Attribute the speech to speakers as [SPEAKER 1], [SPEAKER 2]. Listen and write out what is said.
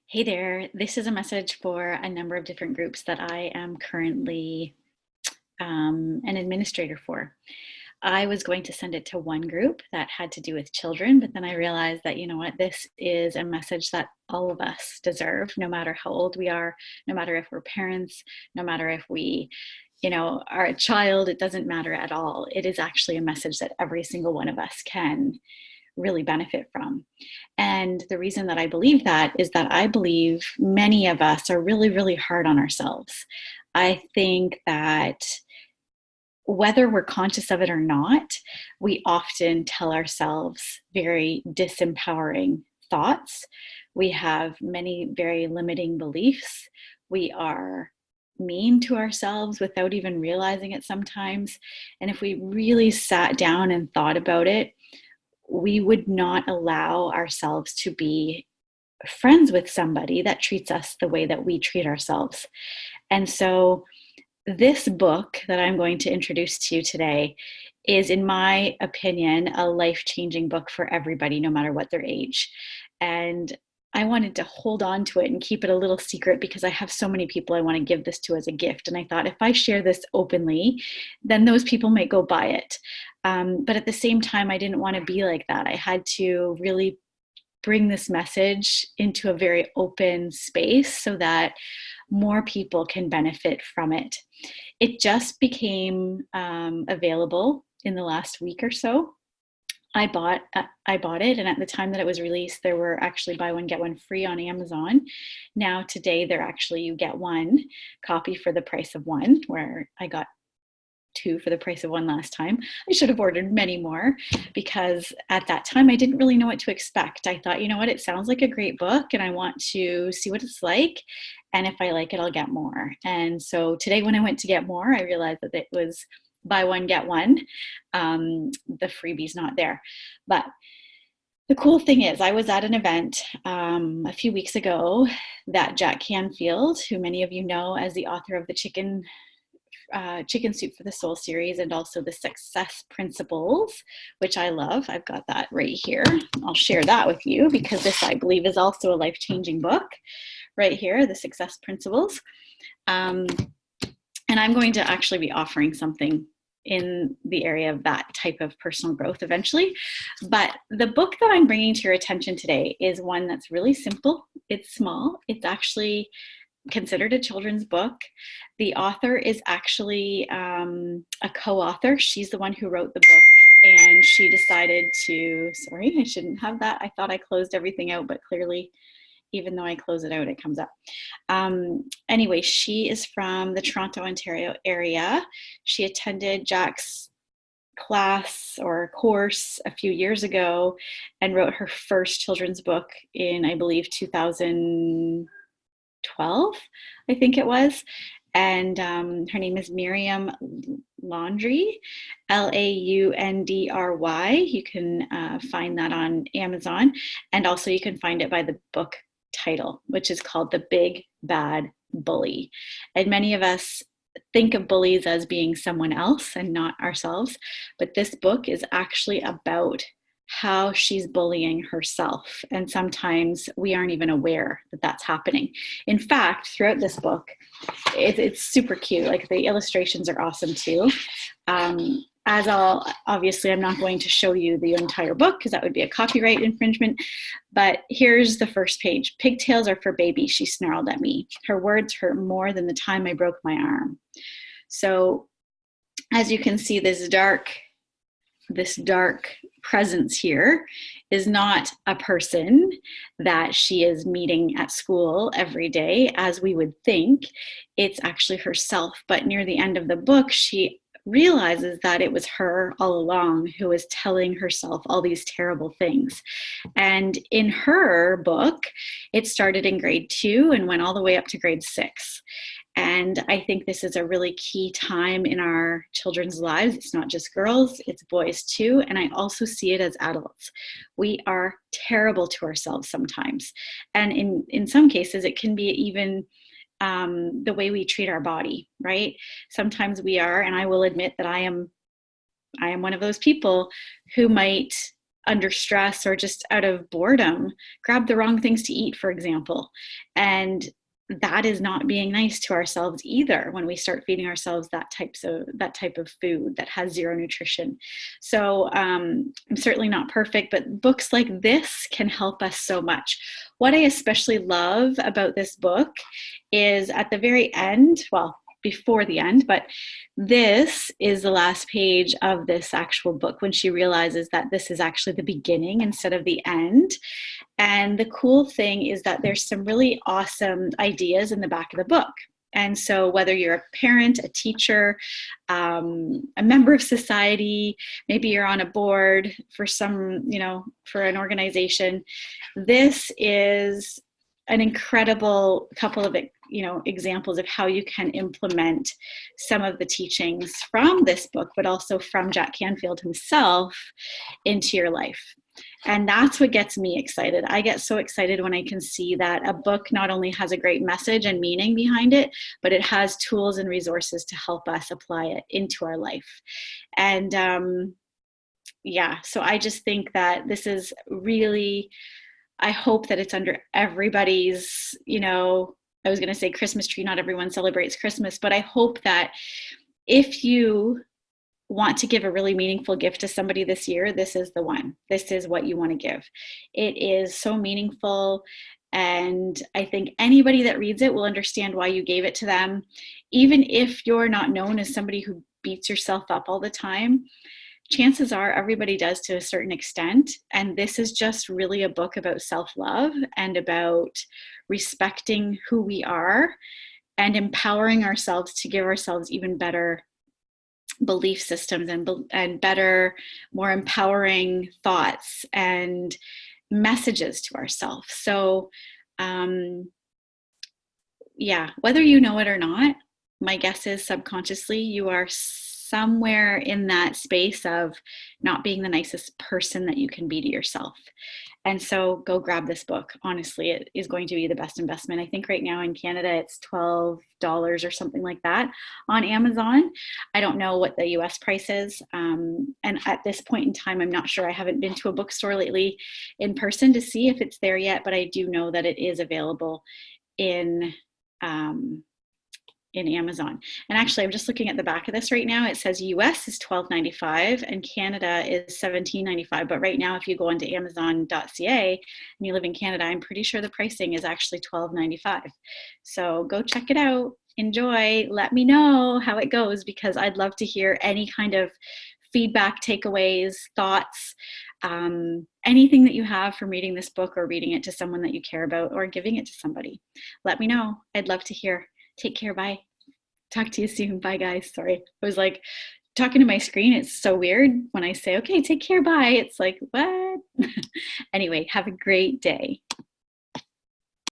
[SPEAKER 1] Hey there, this is a message for a number of different groups that I am currently an administrator for. I was going to send it to one group that had to do with children, but then I realized that, you know what, this is a message that all of us deserve, no matter how old we are, no matter if we're parents, no matter if we, are a child, it doesn't matter at all. It is actually a message that every single one of us can really benefit from. And the reason that I believe that is that I believe many of us are really, really hard on ourselves. I think that whether we're conscious of it or not, we often tell ourselves very disempowering thoughts. We have many very limiting beliefs. We are mean to ourselves without even realizing it sometimes. And if we really sat down and thought about it, we would not allow ourselves to be friends with somebody that treats us the way that we treat ourselves. And so, this book that I'm going to introduce to you today is, in my opinion, a life changing book for everybody, no matter what their age. And I wanted to hold on to it and keep it a little secret because I have so many people I want to give this to as a gift. And I thought if I share this openly, then those people might go buy it. But at the same time, I didn't want to be like that. I had to really bring this message into a very open space so that more people can benefit from it. It just became available in the last week or so. I bought it, and at the time that it was released, there were actually buy one get one free on Amazon. Now today, they're actually you get one copy for the price of one, where I got two for the price of one last time. I should have ordered many more because at that time I didn't really know what to expect. I thought, you know what, it sounds like a great book and I want to see what it's like. And if I like it, I'll get more. And so today when I went to get more, I realized that it was buy one, get one. The freebie's not there. But the cool thing is, I was at an event a few weeks ago that Jack Canfield, who many of you know as the author of the Chicken Soup for the Soul series and also the Success Principles, which I love. I've got that right here. I'll share that with you because this, I believe, is also a life-changing book right here, the Success Principles. And I'm going to actually be offering something in the area of that type of personal growth eventually. But the book that I'm bringing to your attention today is one that's really simple. It's small. It's actually considered a children's book. The author is actually a co-author. She's the one who wrote the book, and she decided to, sorry, I shouldn't have that. I thought I closed everything out, but clearly, even though I close it out, it comes up. Anyway, she is from the Toronto, Ontario area. She attended Jack's class or course a few years ago and wrote her first children's book in, I believe, 2012, I think it was. And her name is Miriam Laundry, Laundry. You can find that on Amazon. And also you can find it by the book title, which is called The Big Bad Bully. And many of us think of bullies as being someone else and not ourselves. But this book is actually about how she's bullying herself. And sometimes we aren't even aware that that's happening. In fact, throughout this book, it's super cute. Like the illustrations are awesome too. As obviously, I'm not going to show you the entire book because that would be a copyright infringement. But here's the first page. Pigtails are for baby, she snarled at me. Her words hurt more than the time I broke my arm. So as you can see, this dark presence here is not a person that she is meeting at school every day, as we would think. It's actually herself. But near the end of the book, she realizes that it was her all along who was telling herself all these terrible things. And in her book, it started in grade 2 and went all the way up to grade 6. And I think this is a really key time in our children's lives. It's not just girls, it's boys too. And I also see it as adults. We are terrible to ourselves sometimes. And in some cases, it can be even the way we treat our body, right? Sometimes we are, and I will admit that I am one of those people who might under stress or just out of boredom grab the wrong things to eat, for example. And that is not being nice to ourselves either when we start feeding ourselves that type of food that has zero nutrition. So I'm certainly not perfect, but books like this can help us so much. What I especially love about this book is at the very end, well, before the end, but this is the last page of this actual book when she realizes that this is actually the beginning instead of the end. And the cool thing is that there's some really awesome ideas in the back of the book. And so whether you're a parent, a teacher, a member of society, maybe you're on a board for for an organization, this is an incredible couple of examples of how you can implement some of the teachings from this book, but also from Jack Canfield himself into your life. And that's what gets me excited. I get so excited when I can see that a book not only has a great message and meaning behind it, but it has tools and resources to help us apply it into our life. And so I just think that this is really, I hope that it's under everybody's, I was going to say Christmas tree. Not everyone celebrates Christmas, but I hope that if you want to give a really meaningful gift to somebody this year, this is the one. This is what you want to give. It is so meaningful. And I think anybody that reads it will understand why you gave it to them. Even if you're not known as somebody who beats yourself up all the time, chances are everybody does to a certain extent. And this is just really a book about self-love and about respecting who we are and empowering ourselves to give ourselves even better belief systems and better, more empowering thoughts and messages to ourselves. So, whether you know it or not, my guess is subconsciously you are somewhere in that space of not being the nicest person that you can be to yourself. And so go grab this book. Honestly, it is going to be the best investment. I think right now in Canada, it's $12 or something like that on Amazon. I don't know what the US price is. And at this point in time, I'm not sure. I haven't been to a bookstore lately in person to see if it's there yet, but I do know that it is available in Amazon. And actually, I'm just looking at the back of this right now. It says US is $12.95 and Canada is $17.95. But right now, if you go onto Amazon.ca and you live in Canada, I'm pretty sure the pricing is actually $12.95. So go check it out. Enjoy. Let me know how it goes, because I'd love to hear any kind of feedback, takeaways, thoughts, anything that you have from reading this book or reading it to someone that you care about or giving it to somebody. Let me know. I'd love to hear. Take care. Bye. Talk to you soon. Bye, guys. Sorry. I was like talking to my screen. It's so weird when I say, okay, take care. Bye. It's like, what? Anyway, have a great day.